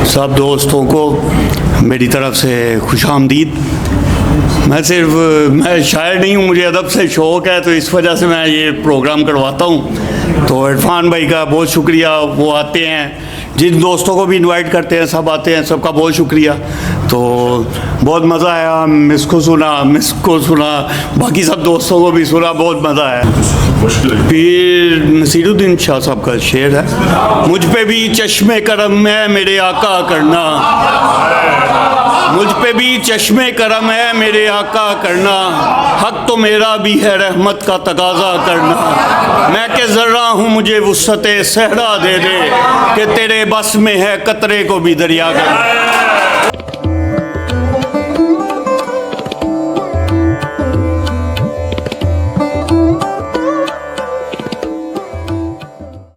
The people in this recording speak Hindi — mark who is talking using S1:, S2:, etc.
S1: सब दोस्तों को मेरी तरफ से खुशामदीद। मैं शायर नहीं हूँ, मुझे अदब से शौक़ है, तो इस वजह से मैं ये प्रोग्राम करवाता हूँ। तो इरफान भाई का बहुत शुक्रिया, वो आते हैं, जिन दोस्तों को भी इनवाइट करते हैं सब आते हैं, सबका बहुत शुक्रिया। तो बहुत मज़ा आया, मिस को सुना, बाकी सब दोस्तों को भी सुना, बहुत मज़ा आया। फिर नसीरुद्दीन शाह साहब का शेर है, मुझ पे भी चश्मे करम है मेरे आका करना, मुझ पे भी चश्मे करम है मेरे आका करना, हक तो मेरा भी है रहमत का तकाजा करना, मैं के ज़र्रा हूँ मुझे वुसअते सहरा दे दे, कि तेरे बस में है कतरे को भी दरिया करना।